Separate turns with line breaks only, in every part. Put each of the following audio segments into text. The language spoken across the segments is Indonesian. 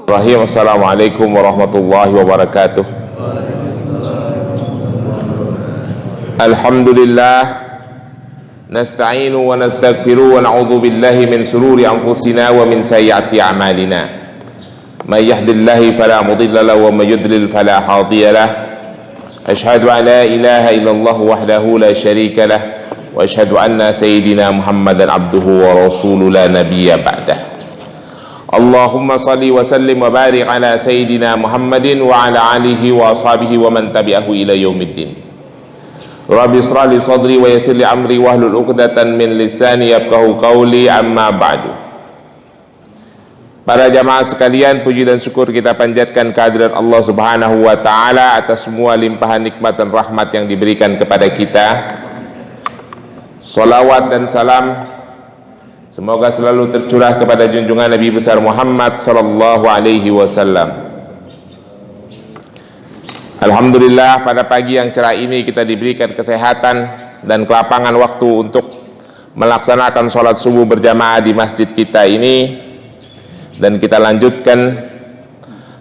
Bismillahirrahmanirrahim. Assalamualaikum warahmatullahi wabarakatuh. Alhamdulillah, nasta'inu wa nastaghfiru wa na'udzu billahi min shururi anfusina wa min sayyiati a'malina. May yahdihillahu fala mudilla lahu wa may yudlil fala hadiya lahu. Asyhadu an la ilaha illallah wahdahu la syarika lah wa asyhadu anna sayyidina Muhammadan abduhu wa rasuluhu la nabiyya ba'dah. Allahumma salli wa sallim wa barik ala sayyidina Muhammadin wa ala alihi wa ashabihi wa man tabi'ahu ila yaumiddin. Rabbi ishrah li sadri wa yassir li amri wahlul 'uqdatan min lisani yafqahu qawli, amma ba'du. Para jamaah sekalian, puji dan syukur kita panjatkan kehadirat Allah Subhanahu wa taala atas semua limpahan nikmat dan rahmat yang diberikan kepada kita. Salawat dan salam semoga selalu tercurah kepada junjungan Nabi besar Muhammad sallallahu alaihi wasallam. Alhamdulillah, pada pagi yang cerah ini kita diberikan kesehatan dan kelapangan waktu untuk melaksanakan sholat subuh berjamaah di masjid kita ini, dan kita lanjutkan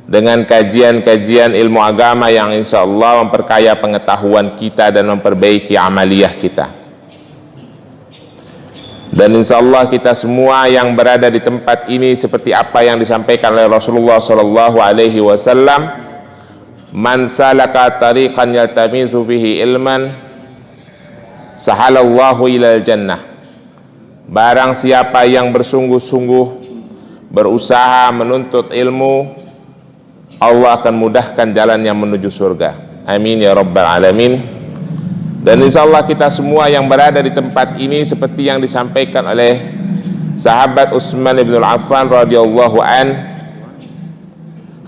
dengan kajian-kajian ilmu agama yang insya Allah memperkaya pengetahuan kita dan memperbaiki amaliyah kita. Dan insya Allah kita semua yang berada di tempat ini seperti apa yang disampaikan oleh Rasulullah sallallahu alaihi wasallam, man salaka tariqan yaltamisu fihi ilman sahalallahu ilal jannah. Barang siapa yang bersungguh-sungguh berusaha menuntut ilmu, Allah akan mudahkan jalannya menuju surga. Amin ya rabbal alamin. Dan insya Allah kita semua yang berada di tempat ini seperti yang disampaikan oleh sahabat Utsman bin Affan radhiyallahu an,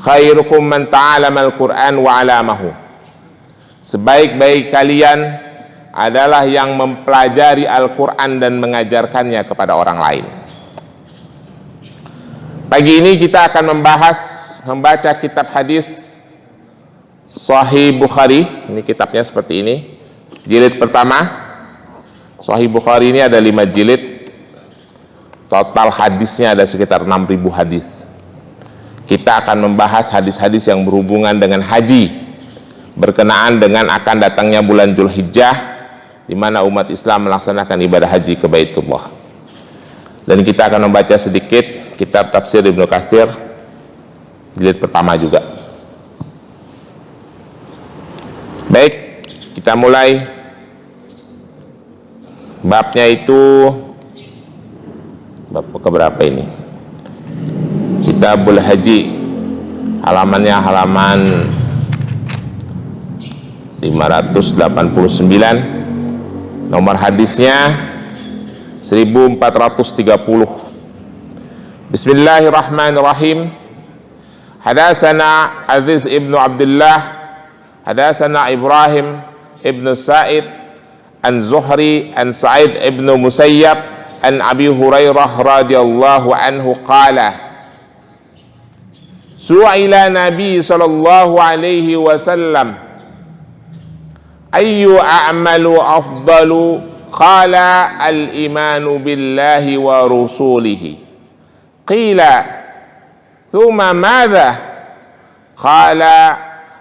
khairukum man ta'allama al-Qur'an wa 'allamahu. Sebaik-baik kalian adalah yang mempelajari Al-Qur'an dan mengajarkannya kepada orang lain. Pagi ini kita akan membaca kitab hadis Sahih Bukhari. Ini kitabnya seperti ini. Jilid pertama, Sahih Bukhari ini ada 5 jilid. Total hadisnya ada sekitar 6.000 hadis. Kita akan membahas hadis-hadis yang berhubungan dengan haji, berkenaan dengan akan datangnya bulan Dzulhijjah, di mana umat Islam melaksanakan ibadah haji ke Baitullah. Dan kita akan membaca sedikit kitab tafsir Ibnu Katsir, jilid pertama juga. Baik, kita mulai. Babnya itu bab keberapa ini? Kitabul Haji, halamannya halaman 589, nomor hadisnya 1430. Bismillahirrahmanirrahim. Hadatsana Aziz ibnu Abdullah, hadatsana Ibrahim ibnu Sa'id an Zuhri an Sa'id ibn Musayyab an Abi Hurairah radhiyallahu anhu qala su'ila Nabi sallallahu alaihi wasallam ayyu a'malu afdalu qala al-imanu billahi wa rusulihi qila thumma madha qala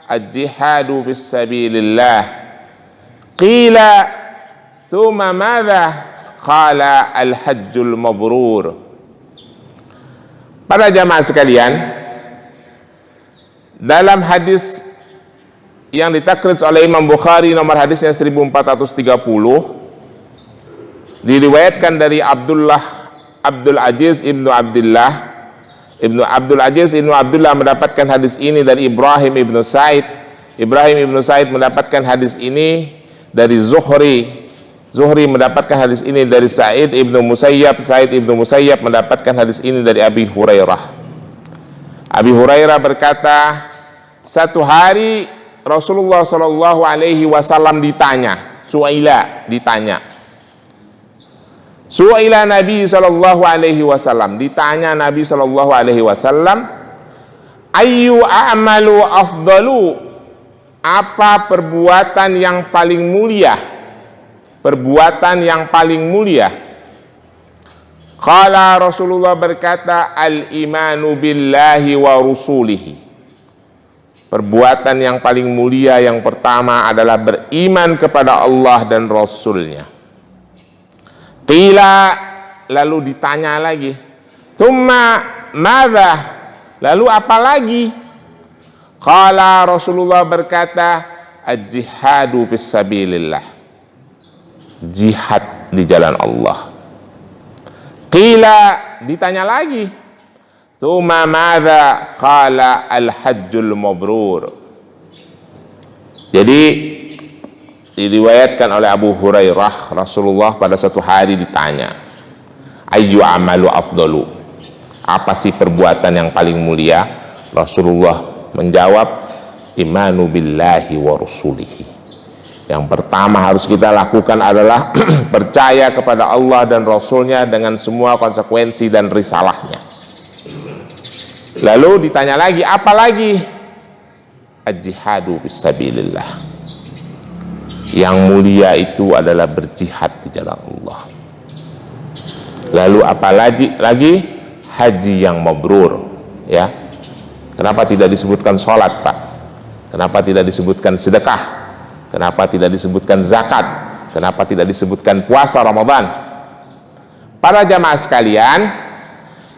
al-jihadu bis sabilillah qila thumma madha qala al-hajjul mabrur. Para jamaah sekalian, dalam hadis yang ditakhrij oleh Imam Bukhari nomor hadisnya 1430, diriwayatkan dari Abdul Aziz ibnu Abdullah mendapatkan hadis ini dari Ibrahim ibnu Sa'id. Ibrahim ibnu Sa'id mendapatkan hadis ini dari Zuhri mendapatkan hadis ini dari Sa'id ibnu Musayyab. Sa'id ibnu Musayyab mendapatkan hadis ini dari Abi Hurairah. Abi Hurairah berkata, satu hari Rasulullah sallallahu alaihi wasallam ditanya, su'ila Nabi sallallahu alaihi wasallam, ditanya Nabi sallallahu alaihi wasallam, ayyu a'malu afdalu, apa perbuatan yang paling mulia? Qala Rasulullah berkata, al-imanu billahi wa rusulihi. Perbuatan yang paling mulia yang pertama adalah beriman kepada Allah dan Rasulnya. Qila, lalu ditanya lagi, thumma madza, lalu apa lagi? Qala Rasulullah berkata, al-jihadu fisabilillah, jihad di jalan Allah. Qila, ditanya lagi, thumma madza? Qala al-hajjul mabrur. Jadi diriwayatkan oleh Abu Hurairah, Rasulullah pada suatu hari ditanya, ayyu amalu afdalu, apa sih perbuatan yang paling mulia? Rasulullah menjawab, imanu billahi wa rasulihi. Yang pertama harus kita lakukan adalah percaya kepada Allah dan Rasulnya dengan semua konsekuensi dan risalahnya. Lalu ditanya lagi, apa lagi? Al-jihadu fisabilillah, yang mulia itu adalah berjihad di jalan Allah. Lalu apa lagi? Haji yang mabrur, ya. Kenapa tidak disebutkan sholat, Pak? Kenapa tidak disebutkan sedekah? Kenapa tidak disebutkan zakat? Kenapa tidak disebutkan puasa Ramadan? Para jamaah sekalian,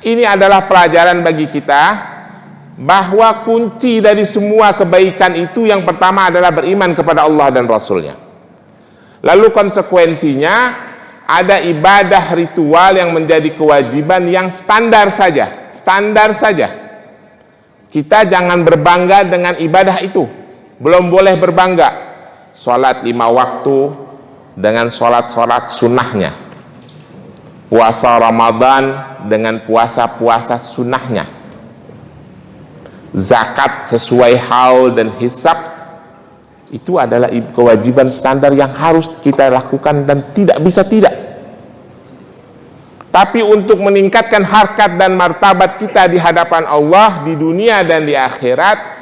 ini adalah pelajaran bagi kita bahwa kunci dari semua kebaikan itu yang pertama adalah beriman kepada Allah dan Rasulnya. Lalu konsekuensinya ada ibadah ritual yang menjadi kewajiban yang standar saja. Kita jangan berbangga dengan ibadah itu, belum boleh berbangga. Sholat 5 waktu dengan sholat sunnahnya, puasa Ramadan dengan puasa sunnahnya, zakat sesuai haul dan hisab, itu adalah kewajiban standar yang harus kita lakukan dan tidak bisa tidak. Tapi untuk meningkatkan harkat dan martabat kita di hadapan Allah di dunia dan di akhirat,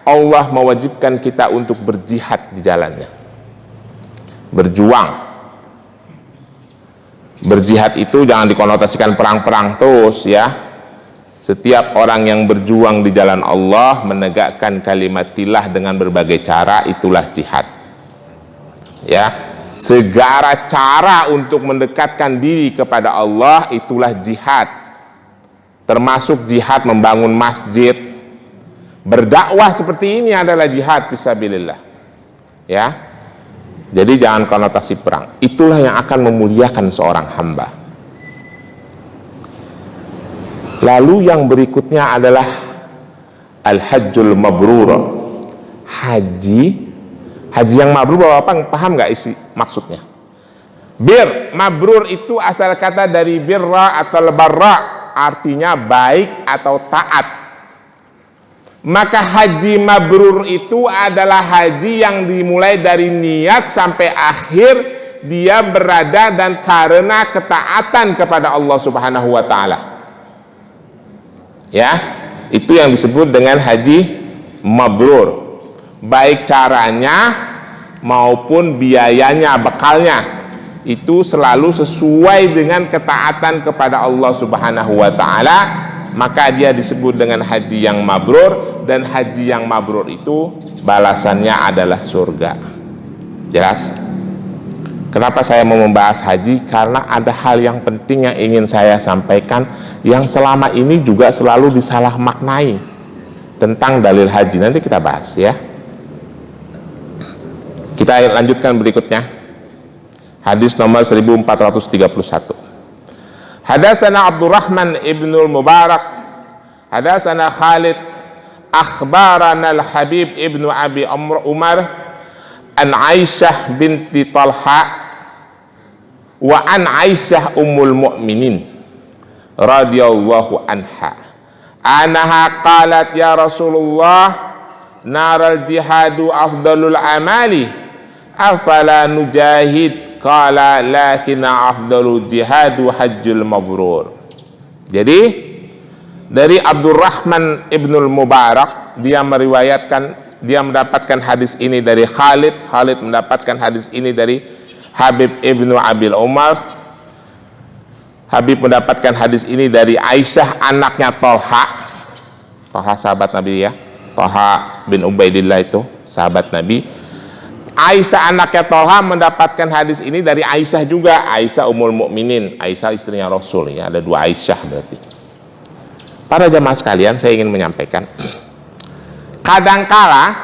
Allah mewajibkan kita untuk berjihad di jalannya, berjuang. Berjihad itu jangan dikonotasikan perang-perang terus, ya. Setiap orang yang berjuang di jalan Allah, menegakkan kalimatillah dengan berbagai cara, itulah jihad, ya. Segala cara untuk mendekatkan diri kepada Allah, itulah jihad. Termasuk jihad membangun masjid, berdakwah seperti ini adalah jihad fisabilillah, ya. Jadi jangan konotasi perang. Itulah yang akan memuliakan seorang hamba. Lalu yang berikutnya adalah al-hajjul mabrur, haji yang mabrur. Bapak paham nggak isi maksudnya? Bir, mabrur itu asal kata dari birra atau barra, artinya baik atau taat. Maka haji mabrur itu adalah haji yang dimulai dari niat sampai akhir dia berada dan karena ketaatan kepada Allah Subhanahu wa taala. Ya, itu yang disebut dengan haji mabrur. Baik caranya maupun biayanya, bekalnya, itu selalu sesuai dengan ketaatan kepada Allah Subhanahu wa taala, maka dia disebut dengan haji yang mabrur. Dan haji yang mabrur itu balasannya adalah surga. Jelas? Kenapa saya mau membahas haji? Karena ada hal yang penting yang ingin saya sampaikan, yang selama ini juga selalu disalah maknai tentang dalil haji. Nanti kita bahas, ya. Kita lanjutkan berikutnya. Hadis nomor 1431. Hadatsana Abdurrahman ibnul Mubarak, hadatsana Khalid, akhbarana al-Habib ibnu Abi Umar an Aisyah binti Talha wa an Aisyah ummul mu'minin radhiyallahu anha anaha qalat ya Rasulullah naral jihadu afdalul amali afala nujahid, qala lakina afdalul jihadu hajjul mabrur. Jadi dari Abdurrahman ibnul Mubarak, dia mendapatkan hadis ini dari Khalid mendapatkan hadis ini dari Habib ibnu Abil Umar. Habib mendapatkan hadis ini dari Aisyah anaknya Tolha. Tolha sahabat Nabi ya. Tolha bin Ubaidillah itu sahabat Nabi. Aisyah anaknya Tolha mendapatkan hadis ini dari Aisyah juga. Aisyah Ummul Mukminin, Aisyah istrinya Rasul ya. Ada dua Aisyah berarti. Para jamaah sekalian, saya ingin menyampaikan, kadangkala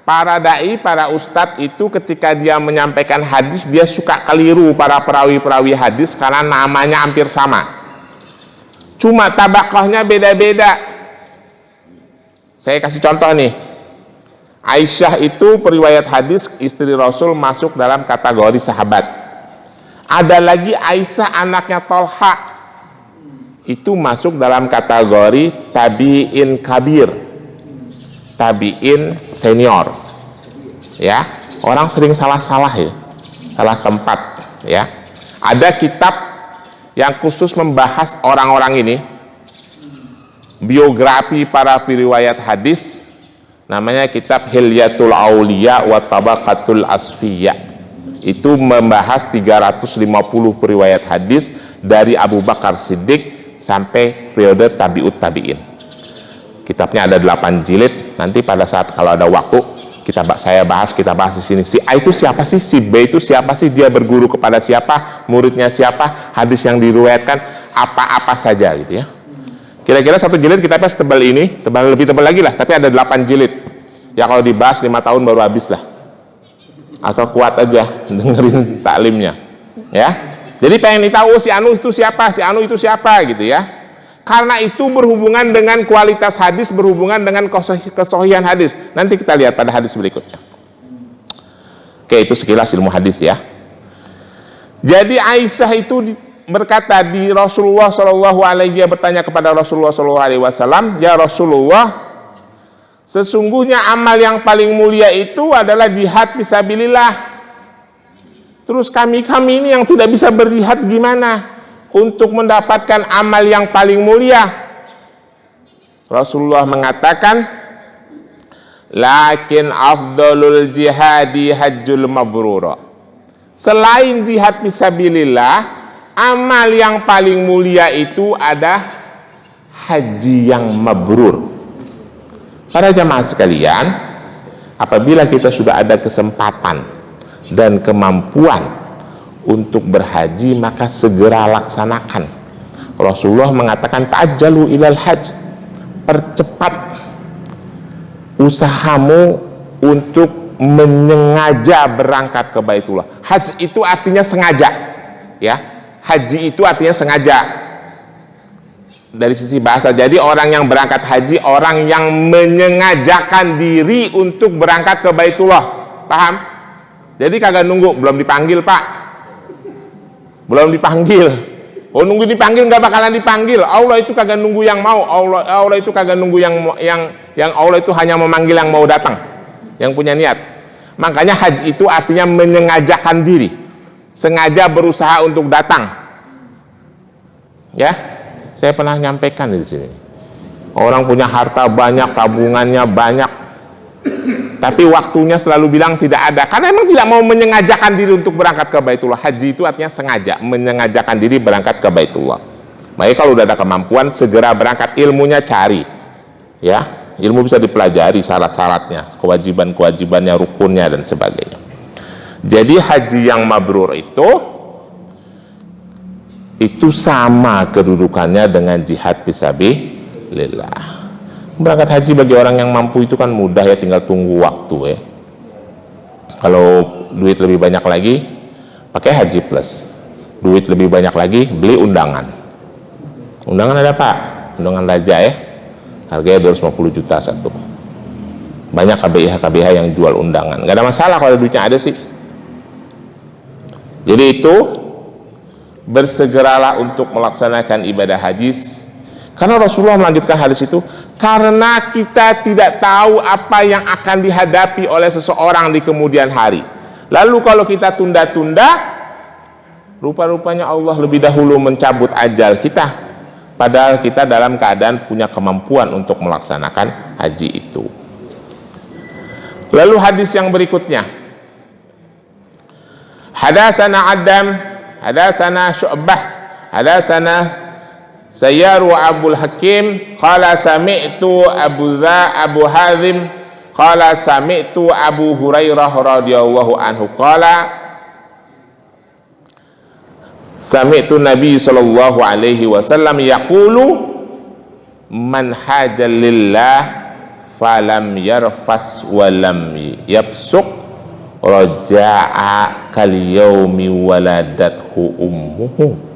para dai, para ustadz itu ketika dia menyampaikan hadis, dia suka keliru para perawi-perawi hadis karena namanya hampir sama. Cuma tabaqahnya beda-beda. Saya kasih contoh nih. Aisyah itu periwayat hadis istri Rasul masuk dalam kategori sahabat. Ada lagi Aisyah anaknya Tolha, itu masuk dalam kategori tabi'in kabir, tabi'in senior ya. Orang sering salah-salah ya, salah tempat ya. Ada kitab yang khusus membahas orang-orang ini, biografi para periwayat hadis, namanya kitab Hilyatul Auliya wa Tabaqatul Asfiya. Itu membahas 350 periwayat hadis dari Abu Bakar Siddiq sampai periode tabi'ut tabi'in. Kitabnya ada 8 jilid. Nanti pada saat kalau ada waktu kita bahas di sini. Si A itu siapa sih? Si B itu siapa sih? Dia berguru kepada siapa? Muridnya siapa? Hadis yang diriwayatkan apa-apa saja gitu ya. Kira-kira satu jilid kitabnya setebal ini, lebih tebal lagi lah, tapi ada 8 jilid. Ya kalau dibahas 5 tahun baru habis lah. Asal kuat aja dengerin taklimnya. Ya. Jadi pengen tahu si Anu itu siapa, si Anu itu siapa gitu ya. Karena itu berhubungan dengan kualitas hadis, berhubungan dengan kesohihan hadis. Nanti kita lihat pada hadis berikutnya. Oke, itu sekilas ilmu hadis ya. Jadi Aisyah itu berkata di Rasulullah Shallallahu Alaihi, dia bertanya kepada Rasulullah Shallallahu Alaihi Wasallam, ya Rasulullah, sesungguhnya amal yang paling mulia itu adalah jihad fisabilillah. Terus kami ini yang tidak bisa berjihad gimana untuk mendapatkan amal yang paling mulia? Rasulullah mengatakan, lakin afdalul jihadi hajjul mabrur. Selain jihad fisabilillah, amal yang paling mulia itu ada haji yang mabrur. Para jamaah sekalian, apabila kita sudah ada kesempatan dan kemampuan untuk berhaji, maka segera laksanakan. Rasulullah mengatakan ta'ajjalu ilal hajj, percepat usahamu untuk menyengaja berangkat ke Baitullah. Haji itu artinya sengaja ya. Haji itu artinya sengaja dari sisi bahasa. Jadi orang yang berangkat haji, orang yang menyengajakan diri untuk berangkat ke Baitullah. Paham? Jadi kagak nunggu, belum dipanggil pak, belum dipanggil. Oh nunggu dipanggil, nggak bakalan dipanggil. Allah itu kagak nunggu yang mau. Allah itu kagak nunggu yang Allah itu hanya memanggil yang mau datang, yang punya niat. Makanya haji itu artinya menyengajakan diri, sengaja berusaha untuk datang. Ya, saya pernah nyampaikan di sini. Orang punya harta banyak, tabungannya banyak, tapi waktunya selalu bilang tidak ada, karena emang tidak mau menyengajakan diri untuk berangkat ke Baitullah. Haji itu artinya sengaja, menyengajakan diri berangkat ke Baitullah. Makanya kalau udah ada kemampuan, segera berangkat. Ilmunya cari ya, ilmu bisa dipelajari, syarat-syaratnya, kewajiban-kewajibannya, rukunnya dan sebagainya. Jadi haji yang mabrur itu sama kedudukannya dengan jihad fisabilillah. Berangkat haji bagi orang yang mampu itu kan mudah ya, tinggal tunggu waktu ya. Kalau duit lebih banyak lagi, pakai haji plus. Duit lebih banyak lagi, beli undangan. Undangan ada pak, undangan raja ya, harganya 250 juta satu. Banyak KBH yang jual undangan, nggak ada masalah kalau duitnya ada sih. Jadi itu bersegeralah untuk melaksanakan ibadah haji. Karena Rasulullah melanjutkan hadis itu, karena kita tidak tahu apa yang akan dihadapi oleh seseorang di kemudian hari. Lalu kalau kita tunda-tunda, rupa-rupanya Allah lebih dahulu mencabut ajal kita, padahal kita dalam keadaan punya kemampuan untuk melaksanakan haji itu. Lalu hadis yang berikutnya, hadatsana Adam, hadatsana Syu'bah hadatsana Sayyar wa Abul Hakim qala sami'tu Abu Hazim qala sami'tu Abu Hurairah radhiyallahu anhu qala sami'tu Nabi sallallahu alaihi wasallam yaqulu man hajjal lillah falam yarfas wa lam yabsuq raja'a kal yaumi waladathu ummuhu.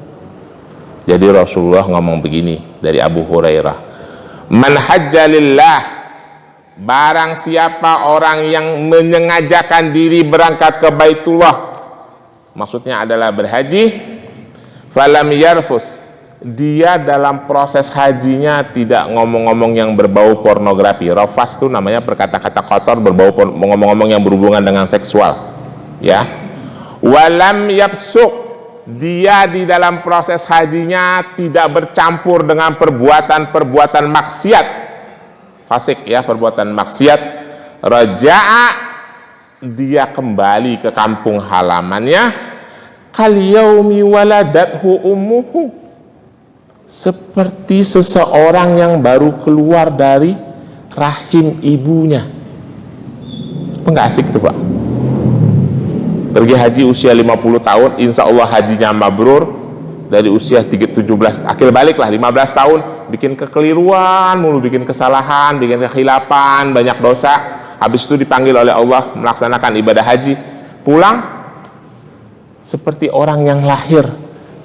Jadi Rasulullah ngomong begini dari Abu Hurairah, man hajja lillah, barang siapa orang yang menyengajakan diri berangkat ke Baitullah, maksudnya adalah berhaji, falam yarfus, dia dalam proses hajinya tidak ngomong-ngomong yang berbau pornografi. Rafas itu namanya berkata-kata kotor, berbau ngomong-ngomong yang berhubungan dengan seksual, ya. Walam yafsuq, dia di dalam proses hajinya tidak bercampur dengan perbuatan-perbuatan maksiat, fasik ya, perbuatan maksiat. Raja'a, dia kembali ke kampung halamannya, kal yaumi waladathu ummuhu, seperti seseorang yang baru keluar dari rahim ibunya. Enggak asik tuh Pak, pergi haji usia 50 tahun, insya Allah hajinya mabrur. Dari usia 17, akhir balik lah 15 tahun, bikin kekeliruan mulu, bikin kesalahan, bikin kekhilapan, banyak dosa. Habis itu dipanggil oleh Allah melaksanakan ibadah haji, pulang seperti orang yang lahir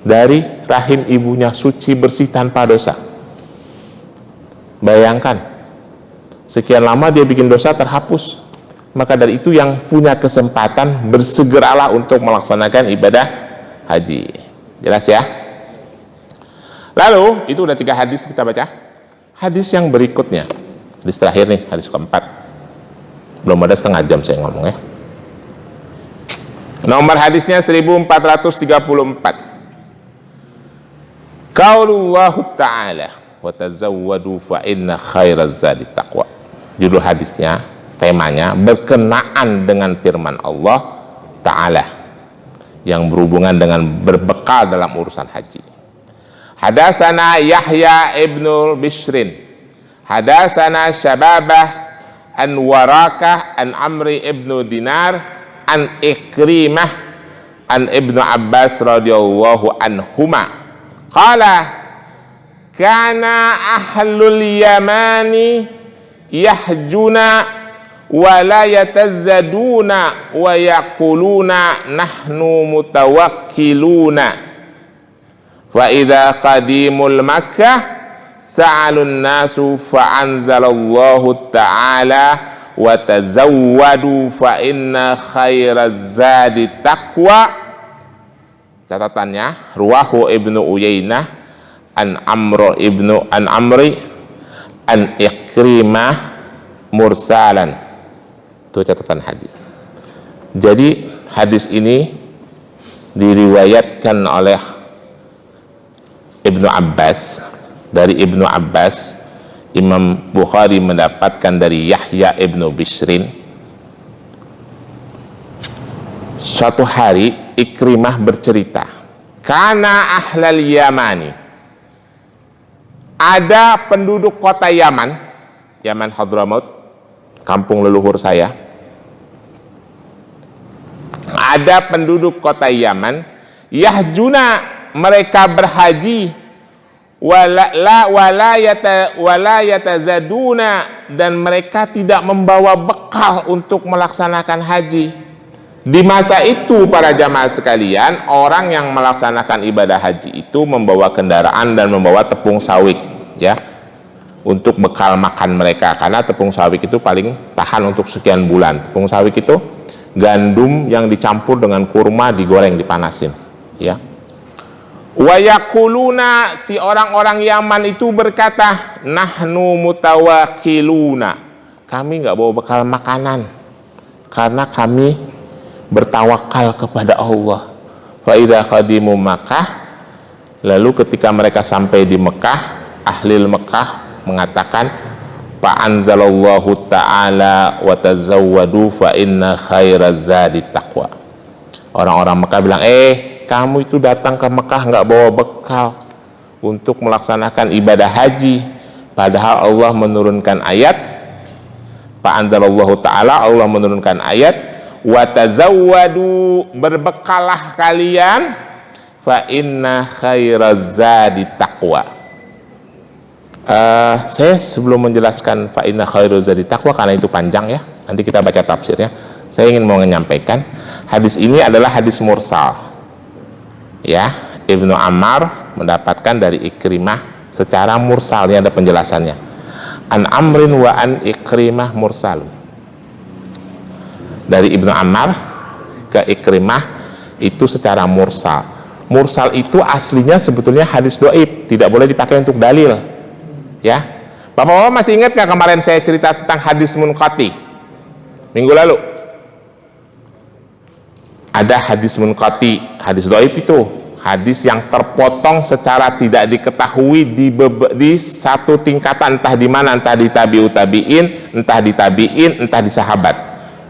dari rahim ibunya, suci bersih tanpa dosa. Bayangkan, sekian lama dia bikin dosa terhapus. Maka dari itu yang punya kesempatan bersegeralah untuk melaksanakan ibadah haji. Jelas ya? Lalu itu udah 3 hadis kita baca. Hadis yang berikutnya, hadis terakhir nih, hadis keempat. Belum ada setengah jam saya ngomong ya. Nomor hadisnya 1434. Qaulullahu ta'ala wa tazawwadu fa inna khairaz zadi taqwa. Judul hadisnya, temanya berkenaan dengan firman Allah Ta'ala yang berhubungan dengan berbekal dalam urusan haji. Hadatsana Yahya ibnu Bishrin, hadatsana Syababah an Warakah an Amri ibnu Dinar an Ikrimah an Ibnu Abbas radhiyallahu anhuma qala kana ahlul yamani yahjuna wala yatazzaduna wa yaquluna nahnu mutawakkiluna fa idza qadimul makkah sa'alun nasu fa anzalallahu ta'ala wa tazawwadu fa inna khairaz zadi taqwa. Catatannya, ruwahu Ibnu Uyainah an Amri an Ikrimah mursalan. Itu catatan hadis. Jadi hadis ini diriwayatkan oleh Ibnu Abbas. Dari Ibnu Abbas, Imam Bukhari mendapatkan dari Yahya ibnu Bishrin. Suatu hari Ikrimah bercerita, kana ahlal Yamani, ada penduduk kota Yaman, Yaman Hadramaut, kampung leluhur saya. Ada penduduk kota Yaman, yahjuna, mereka berhaji, wala yatazaduna, dan mereka tidak membawa bekal untuk melaksanakan haji. Di masa itu para jamaah sekalian, orang yang melaksanakan ibadah haji itu membawa kendaraan dan membawa tepung sawit, ya, untuk bekal makan mereka, karena tepung sawit itu paling tahan untuk sekian bulan. Tepung sawit itu gandum yang dicampur dengan kurma, digoreng, dipanasin, ya. Wa yaquluna, si orang-orang Yaman itu berkata, nahnu mutawakkiluna, kami nggak bawa bekal makanan karena kami bertawakal kepada Allah. Fa idza qadimu Makkah, lalu ketika mereka sampai di Mekah, ahli Mekah mengatakan, fa anzalallahu ta'ala wa tazawwadu fa inna khairaz zadi taqwa. Orang-orang Mekah bilang, kamu itu datang ke Mekah nggak bawa bekal untuk melaksanakan ibadah haji, padahal Allah menurunkan ayat, Pak Anzalallahu Ta'ala, Allah menurunkan ayat, wa tazawwadu, berbekalah kalian, fa inna khairaz zadi taqwa. Saya sebelum menjelaskan fa inna khairaz zadi taqwa, karena itu panjang ya, nanti kita baca tafsirnya, saya ingin mau menyampaikan hadis ini adalah hadis mursal ya. Ibnu Ammar mendapatkan dari Ikrimah secara mursal, ini ada penjelasannya, an Amrin wa an Ikrimah mursal, dari Ibnu Ammar ke Ikrimah itu secara mursal. Mursal itu aslinya sebetulnya hadis dhaif, tidak boleh dipakai untuk dalil ya. Bapak-bapak masih ingat gak kemarin saya cerita tentang hadis munqati minggu lalu? Ada hadis munqati, hadis dhaif itu hadis yang terpotong secara tidak diketahui di satu tingkatan, entah di mana, entah di tabi'ut tabi'in, entah di tabi'in, entah di sahabat.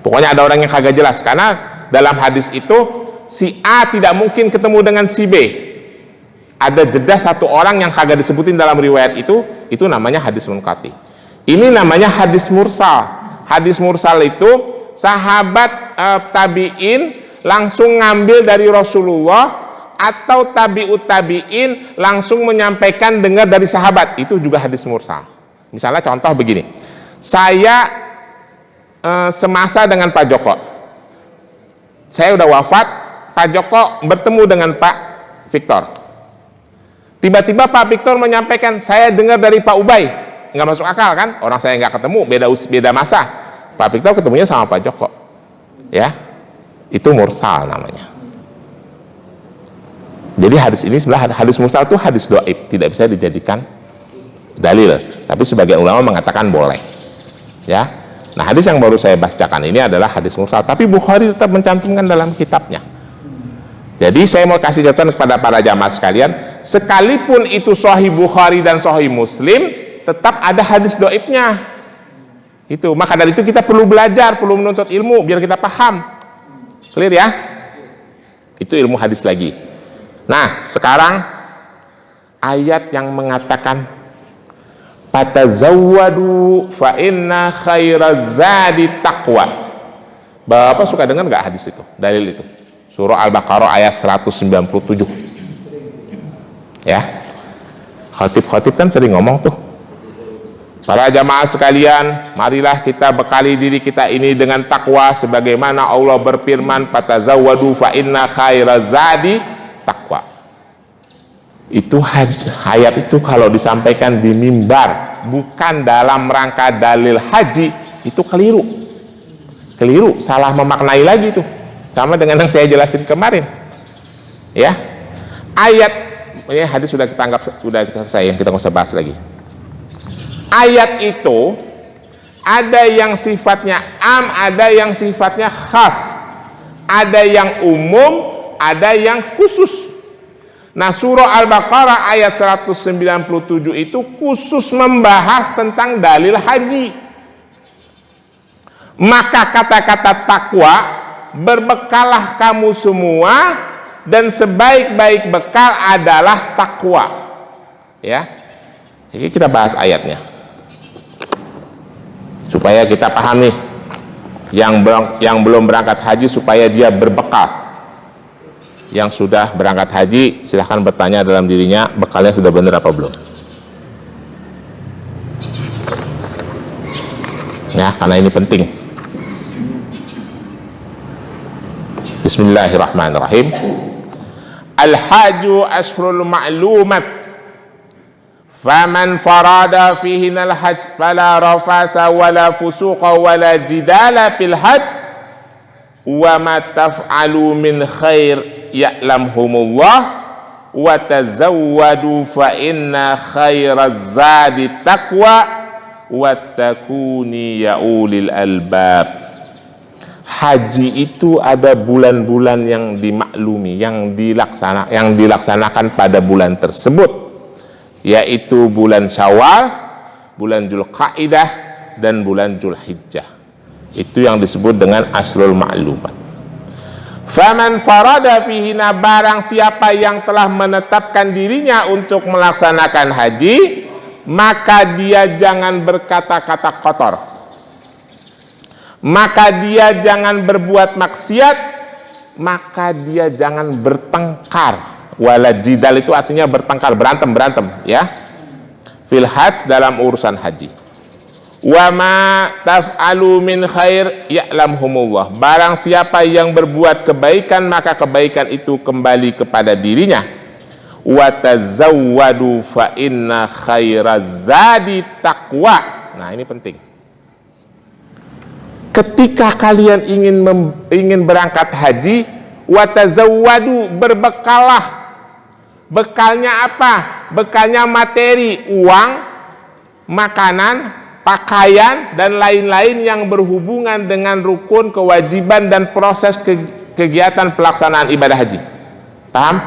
Pokoknya ada orang yang kagak jelas, karena dalam hadis itu si A tidak mungkin ketemu dengan si B. Ada jeda satu orang yang kagak disebutin dalam riwayat itu namanya hadis munqati. Ini namanya hadis mursal. Hadis mursal itu sahabat tabi'in langsung ngambil dari Rasulullah, atau tabi'ut tabi'in langsung menyampaikan dengar dari sahabat, itu juga hadis mursal. Misalnya contoh begini, saya semasa dengan Pak Joko, saya udah wafat, Pak Joko bertemu dengan Pak Victor, tiba-tiba Pak Victor menyampaikan, saya dengar dari Pak Ubay. Nggak masuk akal kan, orang saya nggak ketemu, beda masa. Pak Victor ketemunya sama Pak Joko ya, itu mursal namanya. Jadi hadis ini sebenarnya hadis mursal itu hadis dhaif, tidak bisa dijadikan dalil, tapi sebagian ulama mengatakan boleh ya. Nah, hadis yang baru saya bacakan ini adalah hadis mursal, tapi Bukhari tetap mencantumkan dalam kitabnya. Jadi saya mau kasih catatan kepada para jamaah sekalian, sekalipun itu Sahih Bukhari dan Sahih Muslim, tetap ada hadis dhaifnya. Itu, maka dari itu kita perlu belajar, perlu menuntut ilmu biar kita paham. Clear ya? Itu ilmu hadis lagi. Nah, sekarang ayat yang mengatakan fatazawwadu fa inna khairaz zadi taqwa. Bapak suka dengar nggak hadis itu? Dalil itu. Surah Al-Baqarah ayat 197. Ya. Khatib-khatib kan sering ngomong tuh. Para jamaah sekalian, marilah kita bekali diri kita ini dengan takwa sebagaimana Allah berfirman fatazawwadu fa inna khairaz zadi takwa. Itu ayat itu kalau disampaikan di mimbar bukan dalam rangka dalil haji, itu keliru, salah memaknai lagi itu, sama dengan yang saya jelasin kemarin ya. Ayat ini hadis sudah kita anggap sudah selesai, kita nggak usah bahas lagi. Ayat itu ada yang sifatnya am, ada yang sifatnya khas, ada yang umum, ada yang khusus. Nah, surah Al-Baqarah ayat 197 itu khusus membahas tentang dalil haji. Maka kata-kata takwa, berbekalah kamu semua dan sebaik-baik bekal adalah takwa. Ya. Jadi kita bahas ayatnya supaya kita paham nih, yang belum berangkat haji supaya dia berbekal. Yang sudah berangkat haji silahkan bertanya dalam dirinya, bekalnya sudah benar apa belum ya, karena ini penting. Bismillahirrahmanirrahim. Al-haju ashhurul ma'lumat, faman farada fihinal hajj fala rafasa wala fusuqa wala jidala fil hajj wa ma taf'alu min khair ya'lamhumullah wa tazawwadu fa inna khairaz zadi taqwa wattakuni ya ulil albab. Haji itu ada bulan-bulan yang dimaklumi, yang dilaksanakan pada bulan tersebut, yaitu bulan Syawal, bulan Dzulqa'dah, dan bulan Dzulhijjah. Itu yang disebut dengan Ashrul Ma'lumat. Faman farada fihina, barang siapa yang telah menetapkan dirinya untuk melaksanakan haji, maka dia jangan berkata-kata kotor, maka dia jangan berbuat maksiat, maka dia jangan bertengkar. Wala jidal itu artinya bertengkar, berantem ya. Fil hajj, dalam urusan haji. Wa ma taf'alu min khair ya'lamhumullah, barang siapa yang berbuat kebaikan maka kebaikan itu kembali kepada dirinya. Wa tazawwadu fa inna khairaz zadi taqwa. Nah, ini penting. Ketika kalian ingin berangkat haji, wa tazawwadu, berbekalah. Bekalnya apa? Bekalnya materi, uang, makanan, pakaian, dan lain-lain yang berhubungan dengan rukun, kewajiban, dan proses kegiatan pelaksanaan ibadah haji. Paham?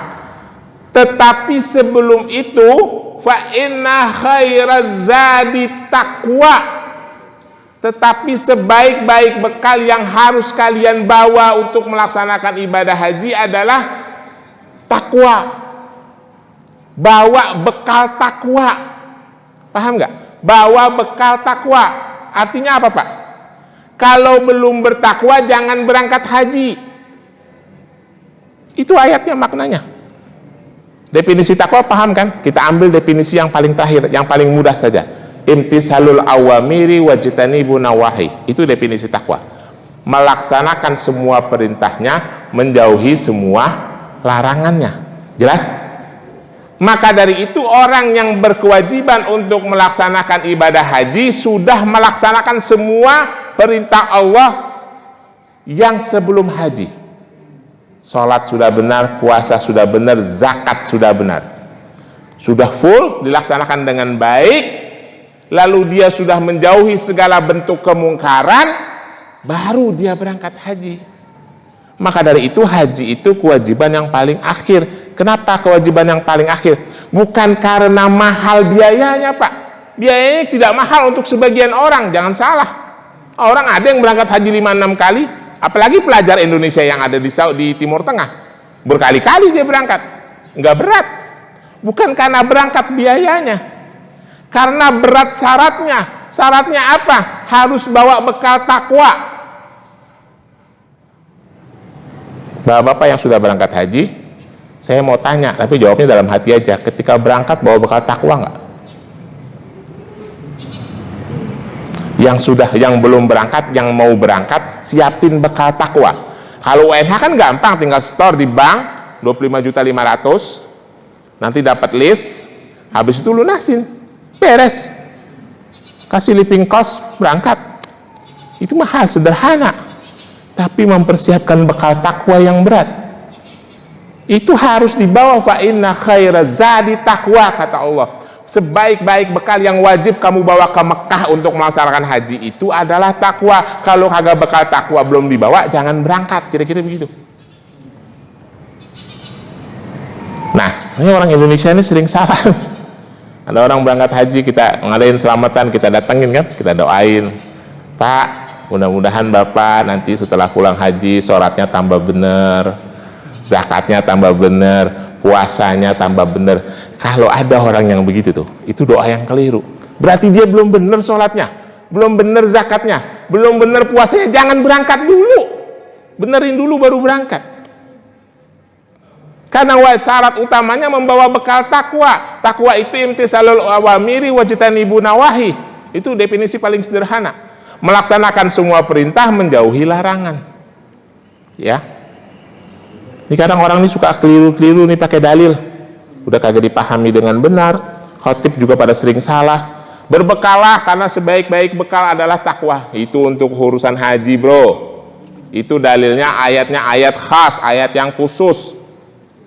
Tetapi sebelum itu, fa inna khairaz zadi taqwa, tetapi sebaik-baik bekal yang harus kalian bawa untuk melaksanakan ibadah haji adalah takwa. Bawa bekal takwa. Paham nggak? Bawa bekal takwa. Artinya apa, Pak? Kalau belum bertakwa jangan berangkat haji. Itu ayatnya, maknanya. Definisi takwa paham kan? Kita ambil definisi yang paling terakhir, yang paling mudah saja. Imtisalul awamiri wajtanibu nawahi. Itu definisi takwa. Melaksanakan semua perintahnya, menjauhi semua larangannya. Jelas? Maka dari itu orang yang berkewajiban untuk melaksanakan ibadah haji sudah melaksanakan semua perintah Allah yang sebelum haji. Sholat sudah benar, puasa sudah benar, zakat sudah benar, sudah full dilaksanakan dengan baik. Lalu dia sudah menjauhi segala bentuk kemungkaran, baru dia berangkat haji. Maka dari itu haji itu kewajiban yang paling akhir. Kenapa kewajiban yang paling akhir? Bukan karena mahal biayanya, Pak. Biayanya tidak mahal untuk sebagian orang, jangan salah. Orang ada yang berangkat haji 5-6 kali, apalagi pelajar Indonesia yang ada di Timur Tengah. Berkali-kali dia berangkat. Nggak berat. Bukan karena berangkat biayanya. Karena berat syaratnya. Syaratnya apa? Harus bawa bekal takwa. Bapak-bapak yang sudah berangkat haji, saya mau tanya, tapi jawabnya dalam hati aja. Ketika berangkat bawa bekal takwa nggak? Yang belum berangkat, yang mau berangkat, siapin bekal takwa. Kalau UNH kan gampang, tinggal store di bank 25.500.000, nanti dapat list, habis itu lunasin, beres, kasih living cost, berangkat. Itu mahal, sederhana, tapi mempersiapkan bekal takwa yang berat. Itu harus dibawa. Fa inna khairaz zadi taqwa, kata Allah. Sebaik-baik bekal yang wajib kamu bawa ke Mekah untuk melaksanakan haji itu adalah takwa. Kalau kagak bekal takwa belum dibawa, jangan berangkat. Kira-kira begitu. Nah, ini orang Indonesia ini sering salah. Ada orang berangkat haji, kita ngadain selamatan, kita datengin kan, kita doain, Pak, mudah-mudahan Bapak nanti setelah pulang haji sholatnya tambah bener, zakatnya tambah bener, puasanya tambah bener. Kalau ada orang yang begitu tuh, itu doa yang keliru. Berarti dia belum bener sholatnya, belum bener zakatnya, belum bener puasanya. Jangan berangkat dulu, benerin dulu baru berangkat. Karena syarat utamanya membawa bekal takwa. Takwa itu imtisalul awamiri wajtanibu nawahi. Itu definisi paling sederhana. Melaksanakan semua perintah, menjauhi larangan. Ya. Ini kadang orang ini suka keliru-keliru nih pakai dalil. Udah kagak dipahami dengan benar. Khotib juga pada sering salah. Berbekalah karena sebaik-baik bekal adalah takwa. Itu untuk urusan haji, bro. Itu dalilnya ayatnya ayat khas, ayat yang khusus.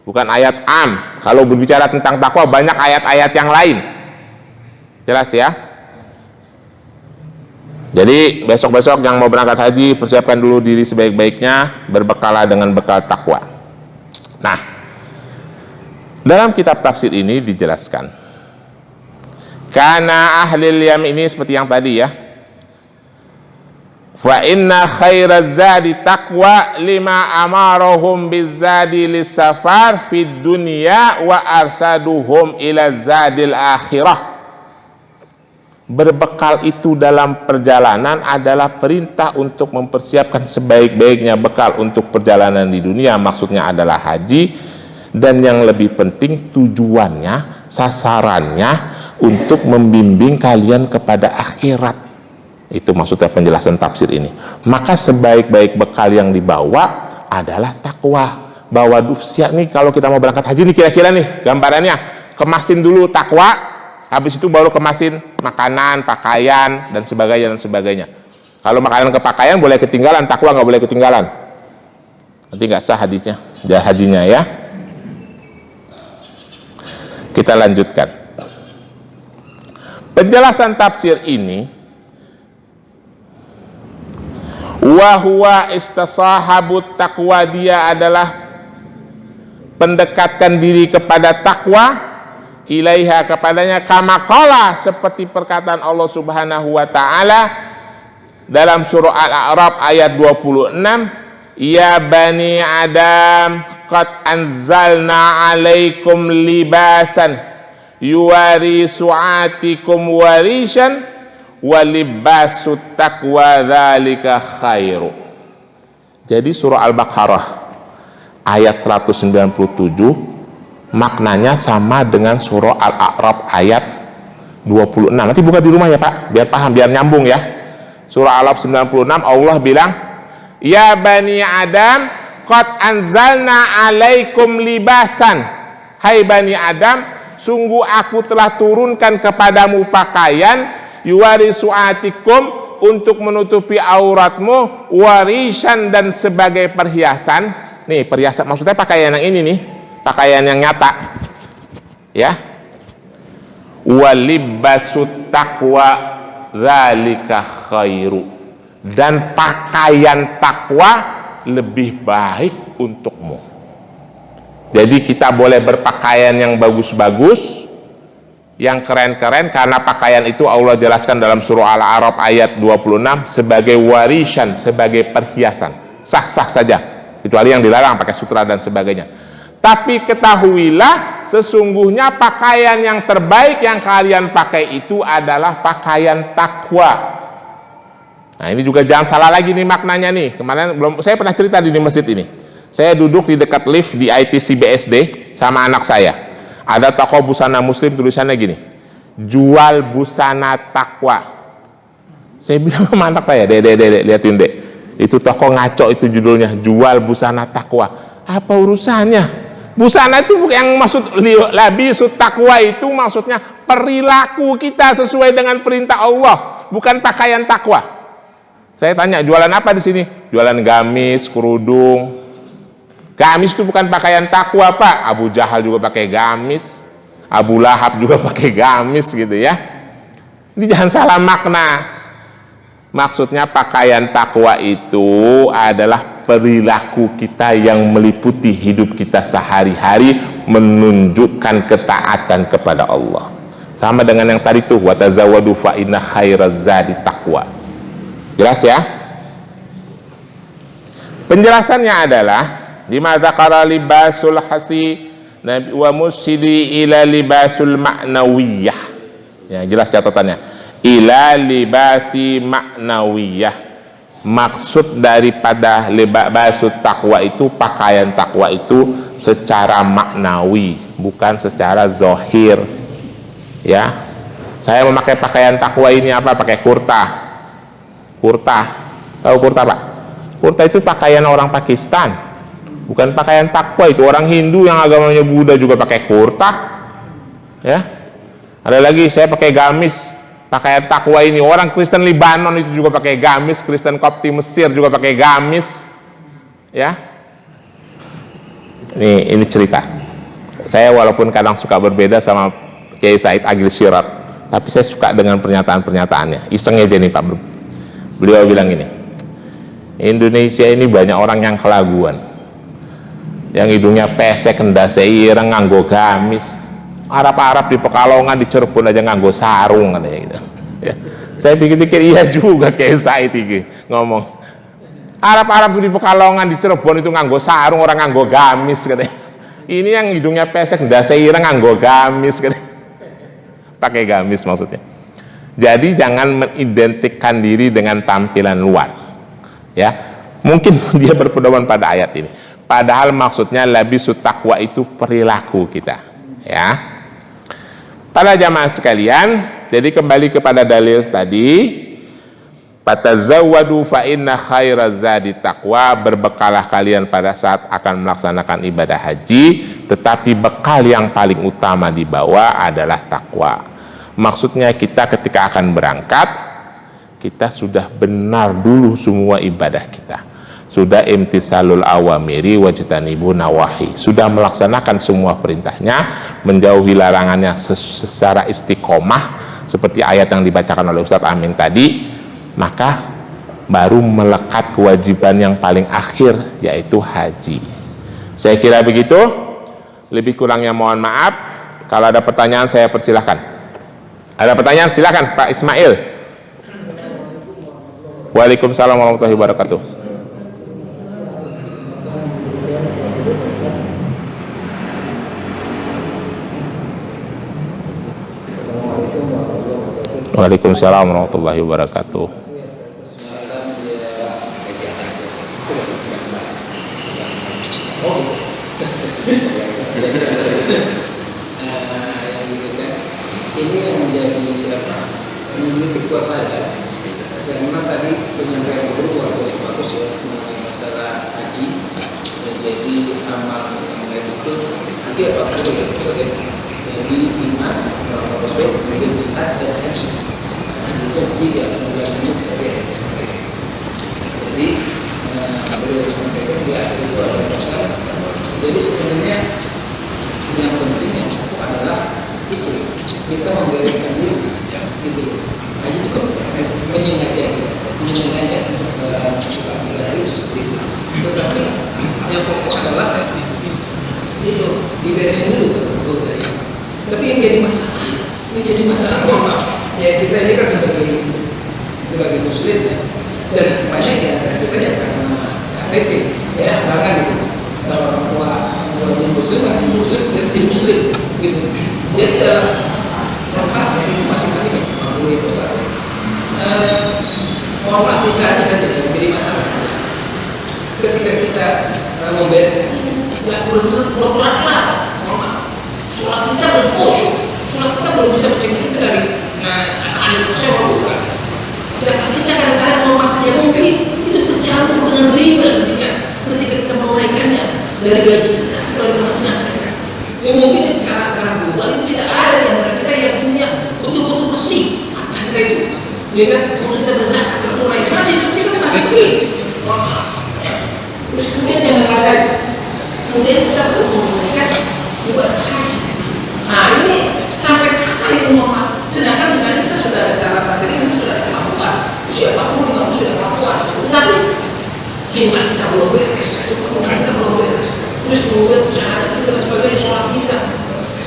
Bukan ayat am. Kalau berbicara tentang takwa banyak ayat-ayat yang lain. Jelas ya? Jadi besok-besok yang mau berangkat haji, persiapkan dulu diri sebaik-baiknya, berbekalah dengan bekal takwa. Nah, dalam kitab tafsir ini dijelaskan, karena ahlil yamin ini seperti yang tadi ya, Fa inna khairaz zadi taqwa lima amarahum bizadi lisafar fid dunya wa arsaduhum ila zadil akhirah. Berbekal itu dalam perjalanan adalah perintah untuk mempersiapkan sebaik-baiknya bekal untuk perjalanan di dunia, maksudnya adalah haji, dan yang lebih penting tujuannya, sasarannya untuk membimbing kalian kepada akhirat. Itu maksudnya penjelasan tafsir ini. Maka sebaik-baik bekal yang dibawa adalah takwa. Bawa siap nih, kalau kita mau berangkat haji nih, kira-kira nih gambarannya, kemasin dulu takwa, habis itu baru kemasin makanan, pakaian, dan sebagainya dan sebagainya. Kalau makanan ke pakaian boleh ketinggalan, takwa nggak boleh ketinggalan. Nanti nggak sah hadisnya, hajinya ya. Kita lanjutkan. Penjelasan tafsir ini, wa huwa istasahabut taqwa, dia adalah pendekatkan diri kepada takwa, ilaiha kepadanya, kama qala, seperti perkataan Allah Subhanahu wa taala dalam surah Al-A'raf ayat 26, ya bani Adam qad anzalna alaikum libasan yuwari su'atikum warishan wa libasut taqwa dzalika khairu. Jadi surah Al-Baqarah ayat 197 maknanya sama dengan surah Al-A'raf ayat 26. Nanti buka di rumah ya Pak, biar paham, biar nyambung ya. Surah Al-A'raf 96 Allah bilang, ya bani Adam qad anzalna alaikum libasan, hai bani Adam, sungguh aku telah turunkan kepadamu pakaian, yuwari su'atikum, untuk menutupi auratmu, warisan, dan sebagai perhiasan. Nih perhiasan maksudnya pakaian yang ini nih, pakaian yang nyata ya. Walibasut taqwa dzalika khairu, dan pakaian takwa lebih baik untukmu. Jadi kita boleh berpakaian yang bagus-bagus, yang keren-keren, karena pakaian itu Allah jelaskan dalam surah Al-A'raf ayat 26 sebagai warisan, sebagai perhiasan, sah-sah saja, kecuali yang dilarang pakai sutra dan sebagainya. Tapi ketahuilah, sesungguhnya pakaian yang terbaik yang kalian pakai itu adalah pakaian takwa. Nah ini juga jangan salah lagi nih maknanya nih. Kemarin saya pernah cerita di masjid ini. Saya duduk di dekat lift di ITC BSD sama anak saya. Ada toko busana muslim, tulisannya gini, jual busana takwa. Saya bilang sama anak saya, dek, liatin dek, itu toko ngaco, itu judulnya jual busana takwa. Apa urusannya? Busana itu yang maksud labisut takwa itu maksudnya perilaku kita sesuai dengan perintah Allah, bukan pakaian takwa. Saya tanya, jualan apa di sini? Jualan gamis, kerudung. Gamis itu bukan pakaian takwa Pak. Abu Jahal juga pakai gamis, Abu Lahab juga pakai gamis gitu ya. Ini jangan salah makna. Maksudnya pakaian takwa itu adalah perilaku kita yang meliputi hidup kita sehari-hari, menunjukkan ketaatan kepada Allah. Sama dengan yang tadi tuh, wa tazawwadu fa inna khairaz zadi taqwa. Jelas ya? Penjelasannya adalah lima dzakara libasul hasi wa musidi ila libasul ma'nawiyah. Ya, jelas catatannya. Ila libasi ma'nawiyah. Maksud daripada libasut takwa itu, pakaian takwa itu secara maknawi, bukan secara zahir. Ya, saya memakai pakaian takwa ini apa? Pakai kurta. Kurta, tahu kurta Pak? Kurta itu pakaian orang Pakistan, bukan pakaian takwa. Itu orang Hindu yang agamanya Buddha juga pakai kurta. Ya, ada lagi saya pakai gamis. Pakaian takwa ini orang Kristen Libanon itu juga pakai gamis, Kristen Kopti Mesir juga pakai gamis, ya. Ini cerita. Saya walaupun kadang suka berbeda sama Kiai Said Agil Sirot, tapi saya suka dengan pernyataan-pernyataannya. Iseng aja nih Pak. Beliau bilang gini, Indonesia ini banyak orang yang kelaguan, yang hidungnya pesek, kendase ireng, nganggo gamis. Arab-Arab di Pekalongan, di Cirebon aja nganggo sarung katanya gitu. Ya. Saya pikir-pikir iya juga kayak Said iki ngomong. Arab-Arab di Pekalongan di Cirebon itu nganggo sarung, orang nganggo gamis katanya. Ini yang hidungnya pesek, ndase ireng nganggo gamis katanya. Pakai gamis maksudnya. Jadi jangan mengidentikan diri dengan tampilan luar. Ya. Mungkin dia berpedoman pada ayat ini. Padahal maksudnya labisut taqwa itu perilaku kita. Ya. Para jamaah sekalian, jadi kembali kepada dalil tadi, fatazawwadu fa inna khairaz zadi taqwa, berbekalah kalian pada saat akan melaksanakan ibadah haji, tetapi bekal yang paling utama dibawa adalah takwa. Maksudnya kita ketika akan berangkat, kita sudah benar dulu semua ibadah kita, sudah imtisalul awamiri wajtanibun nawahi, sudah melaksanakan semua perintahnya, menjauhi larangannya secara istiqomah seperti ayat yang dibacakan oleh Ustadz Amin tadi, maka baru melekat kewajiban yang paling akhir, yaitu haji. Saya kira begitu. Lebih kurangnya mohon maaf. Kalau ada pertanyaan saya persilahkan. Ada pertanyaan silakan Pak Ismail. Waalaikumsalam warahmatullahi wabarakatuh. Waalaikumsalam warahmatullahi wabarakatuh.
Ini yang menjadi menjadi kuat saya. Dan memang tadi penyampaian guru luar biasa bagus ya mengenai masalah haji menjadi amal yang baik itu nanti apa dulu ya sebagai jadi iman bagus baik menjadi jihad dan haji. Itu tiga kemudian ini sebagai jadi beliau sampaikan di akhir itu adalah jadi sebenarnya yang penting yang adalah itu kita membereskan diri gitu aja juga menyengaja tetapi yang pokok adalah itu diberesin dulu tapi yang jadi masalah normal ya kita ini kan sebagai muslim dan banyak ya kita ya karena KTP ya bahkan gitu orang tua muslim jadi muslim gitu. Jadi dalam tempat ini masing-masing mengalami itu mohon misalnya saja jadi masalah ketika kita membereskan nggak belum pelan-pelan sholat kita belum khusyuk, sholat kita belum bisa baca kita dari ayat siapa bukan sedangkan kita kadang-kadang mau masalah mimpi itu bercampur dengan riba ketika kita menunaikannya dari gaji kita dari penghasilan kita ya mungkin secara global itu tidak ada di antara kita yang punya betul-betul bersih harta kita itu ya kan, kalau kita berzakat bertunai masih duit terus kemudian yang ada kemudian kita perlu menunaikan ibadah haji. Nah ini sampai kapan itu mau sedangkan misalnya kita sudah ada secara materi ini sudah ada kemampuan usia 40 sudah kemampuan tetapi iman kita belum beres kemudian kita belum beres terus kemudian syahadat itu dan sebagainya sholat kita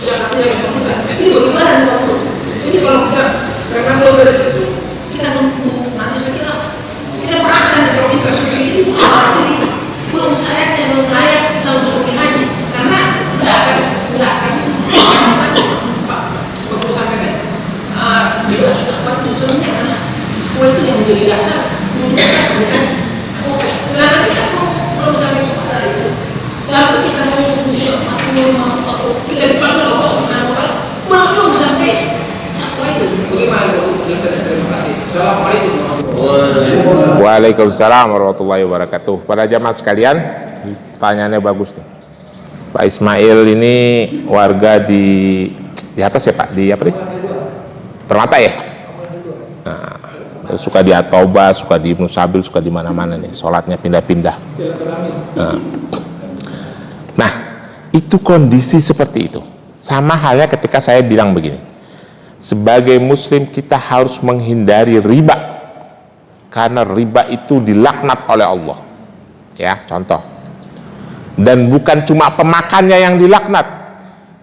syahadatnya yang kita ini bagaimana waktu ini kalau kita karena belum beres itu kita nanti kita merasa kalau kita seperti ini belum saatnya belum layak kita untuk pergi haji karena nggak akan Pak bagus sampaikan juga sudah waktu sebenarnya karena itu yang menjadi dasar karena kita belum sampai kepada itu sampai kita mau usia 45 atau kita dipanggil Allah Subhanahu wa Ta'ala belum sampai apa itu bagaimana terima kasih. Assalamualaikum warahmatullahi wabarakatuh.
Waalaikumsalam warahmatullahi wabarakatuh. Pada jamaah sekalian, pertanyaannya bagus nih. Pak Ismail ini warga di atas ya Pak, di apa nih? Permata ya? Nah, suka di Atoba, suka di Ibnu Sabil, suka di mana-mana nih, sholatnya pindah-pindah. Nah, itu kondisi seperti itu. Sama halnya ketika saya bilang begini, sebagai muslim kita harus menghindari riba, karena riba itu dilaknat oleh Allah. Ya, contoh. Dan bukan cuma pemakannya yang dilaknat,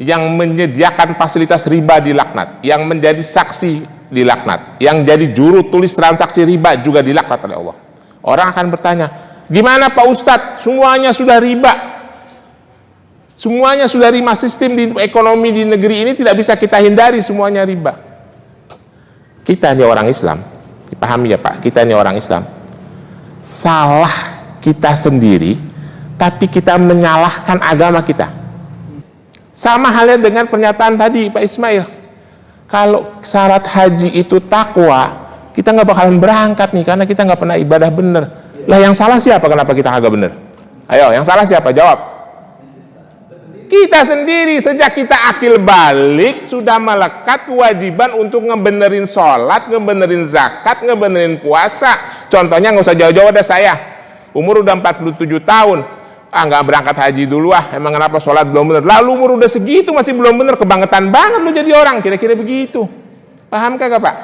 yang menyediakan fasilitas riba dilaknat, yang menjadi saksi dilaknat, yang jadi juru tulis transaksi riba juga dilaknat oleh Allah. Orang akan bertanya, gimana Pak Ustadz, semuanya sudah riba, semuanya sudah riba, sistem di ekonomi di negeri ini tidak bisa kita hindari, semuanya riba. Kita ini orang Islam, dipahami ya Pak, kita ini orang Islam, salah kita sendiri, tapi kita menyalahkan agama kita. Sama halnya dengan pernyataan tadi Pak Ismail, kalau syarat haji itu takwa, kita nggak bakalan berangkat nih, karena kita nggak pernah ibadah bener. Lah yang salah siapa? Kenapa kita kagak bener? Ayo, yang salah siapa? Jawab. Kita sendiri. Sejak kita akil balik sudah melekat kewajiban untuk ngebenerin sholat, ngebenerin zakat, ngebenerin puasa. Contohnya nggak usah jauh-jauh, ada saya umur udah 47 tahun, nggak berangkat haji dulu emang kenapa, sholat belum bener. Lalu umur udah segitu masih belum bener, kebangetan banget lu jadi orang, kira-kira begitu. Paham kagak Pak?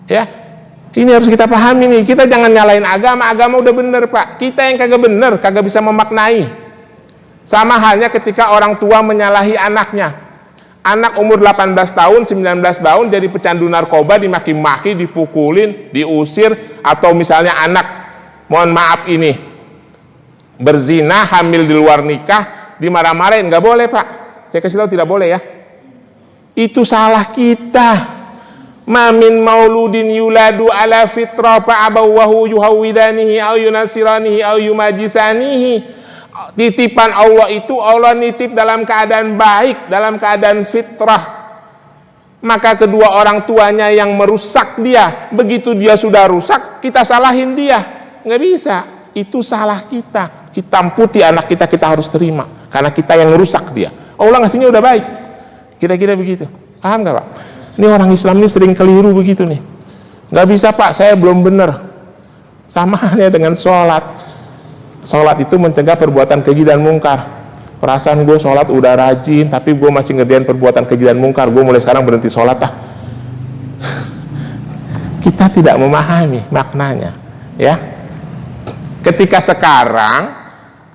Ya, ini harus kita pahami nih. Kita jangan nyalain agama, agama udah bener Pak, kita yang kagak bener, kagak bisa memaknai. Sama halnya ketika orang tua menyalahi anaknya. Anak umur 18 tahun, 19 tahun jadi pecandu narkoba, dimaki-maki, dipukulin, diusir. Atau misalnya anak, mohon maaf ini, berzina, hamil di luar nikah, dimarah-marahin. Nggak boleh Pak, saya kasih tahu tidak boleh ya. Itu salah kita. Mamin mauludin yuladu ala fitrah fa'abawahu yuhawidanihi au yunasiranihi au yumajisanihi. Titipan Allah itu Allah nitip dalam keadaan baik, dalam keadaan fitrah. Maka kedua orang tuanya yang merusak dia, begitu dia sudah rusak, kita salahin dia. Nggak bisa, itu salah kita. Hitam putih anak kita, kita harus terima, karena kita yang merusak dia. Allah ngasihnya udah baik. Kira-kira begitu. Paham nggak Pak? Ini orang Islam ini sering keliru begitu nih. Nggak bisa Pak, saya belum benar. Sama halnya dengan sholat. Sholat itu mencegah perbuatan keji dan mungkar. Perasaan gue sholat udah rajin, tapi gue masih ngerjain perbuatan keji dan mungkar. Gue mulai sekarang berhenti sholat Kita tidak memahami maknanya, ya. Ketika sekarang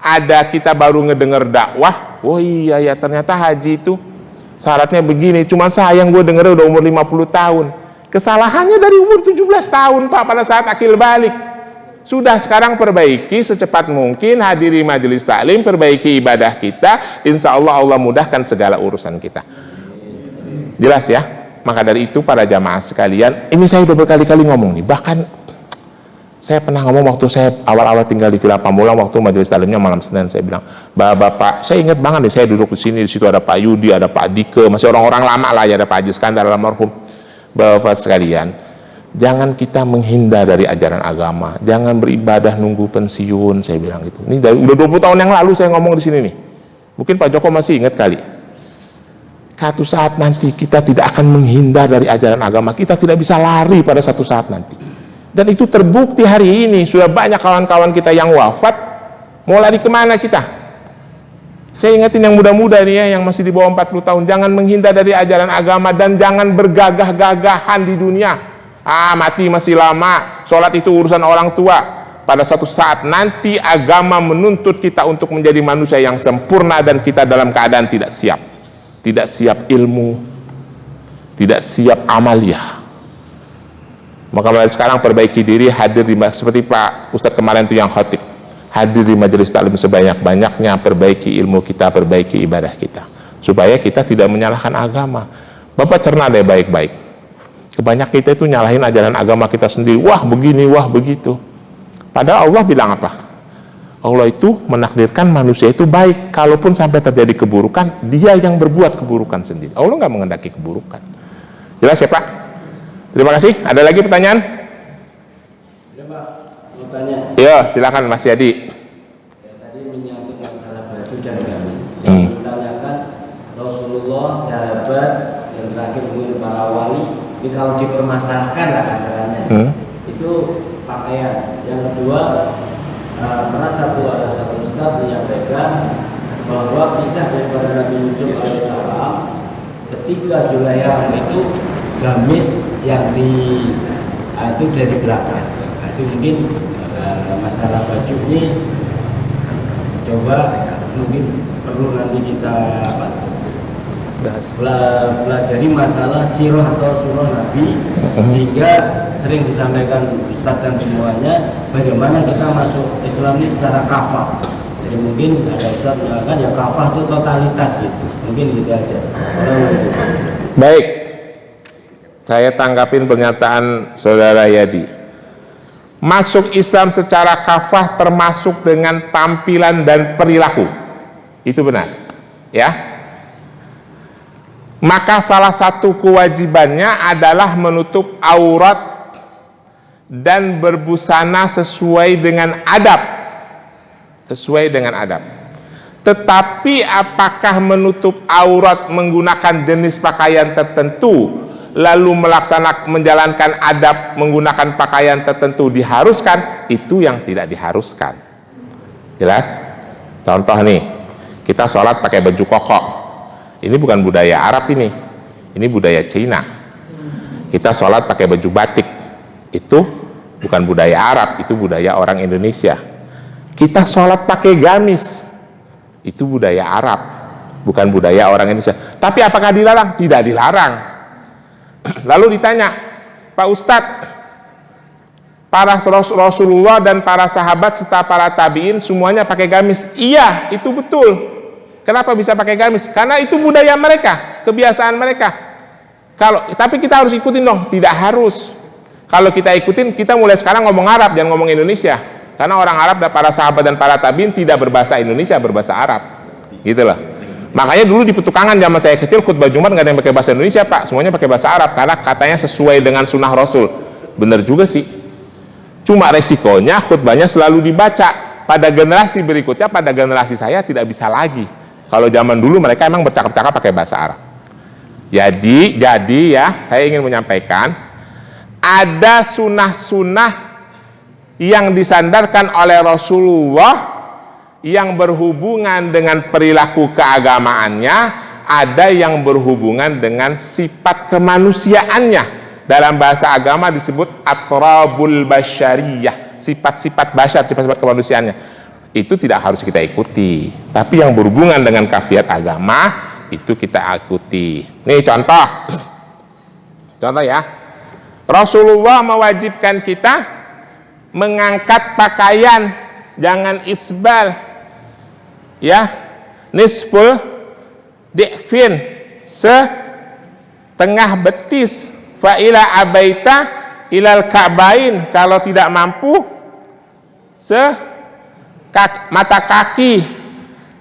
ada kita baru ngedenger dakwah, oh iya ya ternyata haji itu syaratnya begini, cuman sayang gue dengernya udah umur 50 tahun. Kesalahannya dari umur 17 tahun Pak, pada saat akil balik. Sudah sekarang perbaiki secepat mungkin, hadiri majelis taklim, perbaiki ibadah kita, insya Allah Allah mudahkan segala urusan kita. Jelas ya? Maka dari itu para jamaah sekalian, ini saya udah berkali-kali ngomong nih, bahkan saya pernah ngomong waktu saya awal-awal tinggal di Villa Pamulang, waktu majelis taklimnya malam Senin, saya bilang, Bapak, saya ingat banget nih, saya duduk di sini, di situ ada Pak Yudi, ada Pak Dike, masih orang-orang lama lah ya, ada Pak Haji Skandar almarhum. Bapak sekalian, jangan kita menghindar dari ajaran agama, jangan beribadah nunggu pensiun, saya bilang gitu. Ini dari udah 20 tahun yang lalu saya ngomong di sini nih. Mungkin Pak Joko masih ingat kali. Satu saat nanti kita tidak akan menghindar dari ajaran agama, kita tidak bisa lari pada satu saat nanti. Dan itu terbukti hari ini, sudah banyak kawan-kawan kita yang wafat, mau lari kemana kita? Saya ingatin yang muda-muda nih ya, yang masih di bawah 40 tahun, jangan menghindar dari ajaran agama dan jangan bergagah-gagahan di dunia. Mati masih lama, sholat itu urusan orang tua. Pada suatu saat nanti agama menuntut kita untuk menjadi manusia yang sempurna dan kita dalam keadaan tidak siap. Tidak siap ilmu, tidak siap amaliyah. Maka mulai sekarang perbaiki diri, hadir di, seperti Pak Ustadz kemarin itu yang khotib, hadir di majelis taklim sebanyak-banyaknya, perbaiki ilmu kita, perbaiki ibadah kita, supaya kita tidak menyalahkan agama. Bapak cerna deh baik-baik. Kebanyakan kita itu nyalahin ajaran agama kita sendiri, wah begini, wah begitu. Padahal Allah bilang apa? Allah itu menakdirkan manusia itu baik, kalaupun sampai terjadi keburukan, dia yang berbuat keburukan sendiri. Allah nggak mengendaki keburukan. Jelas ya Pak? Terima kasih. Ada lagi pertanyaan?
Ya Pak, mau tanya.
Ya, silakan Mas Yadi.
Ya, tadi menyangkut masalah baju dan gamis. Yang ditanyakan Rasulullah, sahabat, yang terakhir mungkin para wali, ini kalau dipermasalahkan lah kasarannya. Itu pakaian. Yang kedua, pernah ada satu ustaz menyampaikan bahwa kisah daripada Nabi Yusuf alaihissalam ketika Zulaikha itu gamis yang itu dari belakang. Itu mungkin masalah baju ini coba mungkin perlu nanti kita pelajari masalah sirah atau surah Nabi, sehingga sering disampaikan Ustadz dan semuanya bagaimana kita masuk Islam ini secara kafah. Jadi mungkin ada Ustadz mengatakan ya kafah itu totalitas gitu, mungkin gitu aja.
Baik, saya tanggapin pernyataan Saudara Yadi. Masuk Islam secara kafah termasuk dengan tampilan dan perilaku, itu benar, ya. Maka salah satu kewajibannya adalah menutup aurat dan berbusana sesuai dengan adab. Sesuai dengan adab. Tetapi apakah menutup aurat menggunakan jenis pakaian tertentu, lalu menjalankan adab menggunakan pakaian tertentu diharuskan? Itu yang tidak diharuskan. Jelas? Contoh nih, kita sholat pakai baju koko. Ini bukan budaya Arab ini budaya Cina. Kita sholat pakai baju batik, itu bukan budaya Arab, itu budaya orang Indonesia. Kita sholat pakai gamis, itu budaya Arab, bukan budaya orang Indonesia. Tapi apakah dilarang? Tidak dilarang. Lalu ditanya, Pak Ustadz, para Rasulullah dan para sahabat serta para tabiin semuanya pakai gamis. Iya, itu betul. Kenapa bisa pakai gamis? Karena itu budaya mereka, kebiasaan mereka. Tapi kita harus ikutin dong. Tidak harus. Kalau kita ikutin, kita mulai sekarang ngomong Arab, jangan ngomong Indonesia. Karena orang Arab dan para sahabat dan para tabiin tidak berbahasa Indonesia, berbahasa Arab. Gitu loh. Makanya dulu di Petukangan zaman saya kecil, khutbah Jumat nggak ada yang pakai bahasa Indonesia, Pak. Semuanya pakai bahasa Arab karena katanya sesuai dengan sunnah Rasul. Bener juga sih. Cuma resikonya khutbahnya selalu dibaca. Pada generasi berikutnya, pada generasi saya tidak bisa lagi. Kalau zaman dulu mereka emang bercakap-cakap pakai bahasa Arab. Jadi ya, saya ingin menyampaikan ada sunnah-sunnah yang disandarkan oleh Rasulullah yang berhubungan dengan perilaku keagamaannya, ada yang berhubungan dengan sifat kemanusiaannya. Dalam bahasa agama disebut atrabul basyariyah, sifat-sifat basyar, sifat-sifat kemanusiaannya. Itu tidak harus kita ikuti, tapi yang berhubungan dengan kafiat agama itu kita ikuti. Nih contoh ya, Rasulullah mewajibkan kita mengangkat pakaian, jangan isbal, ya, nisful di'fin, setengah betis, fa ila abaita ilal ka'bain, kalau tidak mampu mata kaki.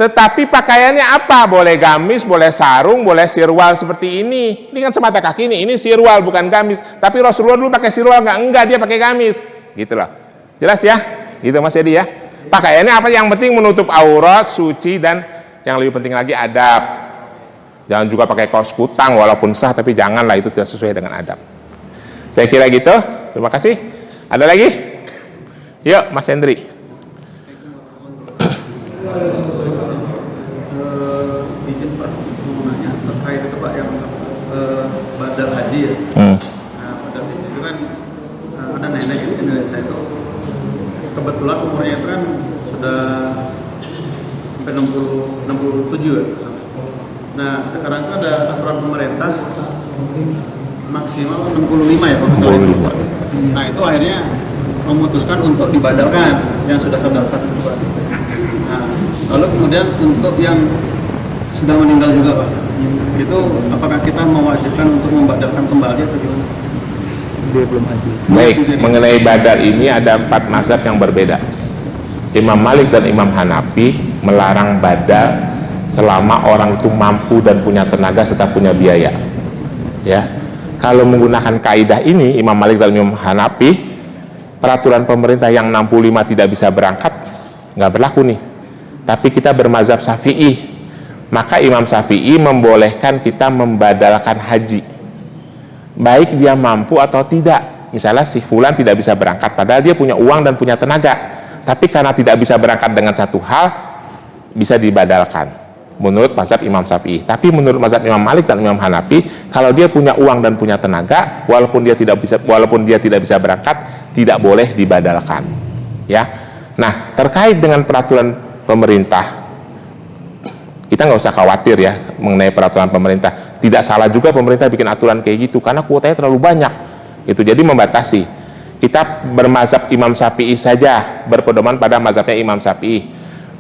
Tetapi pakaiannya apa? Boleh gamis, boleh sarung, boleh sirwal seperti ini. Ini kan semata kaki nih, ini sirwal bukan gamis. Tapi Rasulullah dulu pakai sirwal enggak, dia pakai gamis. Gitu loh. Jelas ya? Gitu Mas Edi ya. Pakaiannya apa? Yang penting menutup aurat, suci, dan yang lebih penting lagi adab. Jangan juga pakai kaos kutang walaupun sah, tapi janganlah, itu tidak sesuai dengan adab. Saya kira gitu. Terima kasih. Ada lagi? Yuk Mas Hendri.
Izin Pak, mau nanya terkait itu Pak yang badal haji ya. Nah, badal haji itu kan ada nenek di Indonesia itu kebetulan umurnya itu kan sudah sampai 67 ya. Nah sekarang itu ada aturan pemerintah maksimal 65 ya Pak. Nah itu akhirnya memutuskan untuk dibadalkan yang sudah terdaftar itu Pak. Nah, lalu kemudian untuk yang sudah meninggal juga Pak, itu apakah kita mewajibkan untuk membadalkan kembali atau gimana? Dia belum haji.
Baik, mengenai badal ini ada 4 mazhab yang berbeda. Imam Malik dan Imam Hanafi melarang badal selama orang itu mampu dan punya tenaga serta punya biaya. Ya, kalau menggunakan kaidah ini Imam Malik dan Imam Hanafi, peraturan pemerintah yang 65 tidak bisa berangkat nggak berlaku nih. Tapi kita bermazhab Syafi'i, maka Imam Syafi'i membolehkan kita membadalkan haji, baik dia mampu atau tidak. Misalnya si fulan tidak bisa berangkat, padahal dia punya uang dan punya tenaga, tapi karena tidak bisa berangkat dengan satu hal, bisa dibadalkan menurut mazhab Imam Syafi'i. Tapi menurut mazhab Imam Malik dan Imam Hanafi, kalau dia punya uang dan punya tenaga, walaupun dia tidak bisa berangkat, tidak boleh dibadalkan. Ya. Nah, terkait dengan peraturan pemerintah kita nggak usah khawatir ya mengenai peraturan pemerintah. Tidak salah juga pemerintah bikin aturan kayak gitu karena kuotanya terlalu banyak. Itu jadi membatasi. Kita bermazhab Imam Syafi'i saja, berpedoman pada mazhabnya Imam Syafi'i.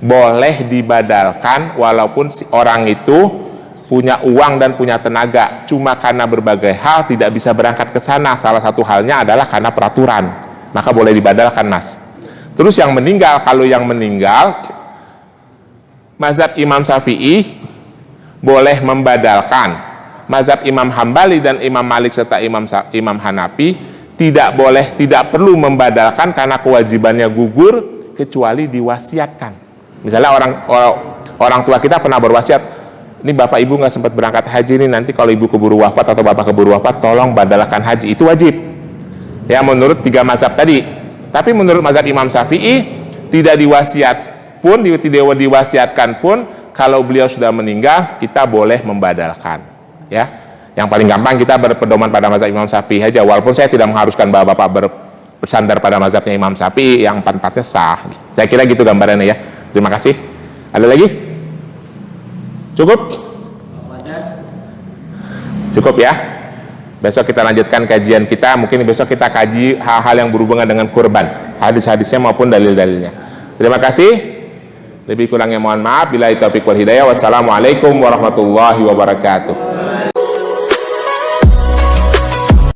Boleh dibadalkan walaupun si orang itu punya uang dan punya tenaga, cuma karena berbagai hal tidak bisa berangkat ke sana. Salah satu halnya adalah karena peraturan, maka boleh dibadalkan, Mas. Terus yang meninggal, kalau yang meninggal mazhab Imam Syafi'i boleh membadalkan. Mazhab Imam Hambali dan Imam Malik serta Imam Hanafi tidak boleh, tidak perlu membadalkan karena kewajibannya gugur kecuali diwasiatkan. Misalnya orang tua kita pernah berwasiat, ini bapak ibu nggak sempat berangkat haji nih, nanti kalau ibu keburu wafat atau bapak keburu wafat tolong badalkan haji. Itu wajib ya menurut 3 mazhab tadi. Tapi menurut mazhab Imam Syafi'i tidak diwasiat pun, tidak diwasiatkan pun, kalau beliau sudah meninggal kita boleh membadalkan ya. Yang paling gampang kita berpedoman pada mazhab Imam Syafi'i aja, walaupun saya tidak mengharuskan bapak-bapak bersandar pada mazhabnya Imam Syafi'i, yang 4-4-nya sah. Saya kira gitu gambarannya ya. Terima kasih. Ada lagi? Cukup? Cukup ya. Besok kita lanjutkan kajian kita. Mungkin besok kita kaji hal-hal yang berhubungan dengan kurban, hadis-hadisnya maupun dalil-dalilnya. Terima kasih. Lebih kurangnya mohon maaf. Billahi taufiq wal hidayah. Wassalamualaikum warahmatullahi wabarakatuh.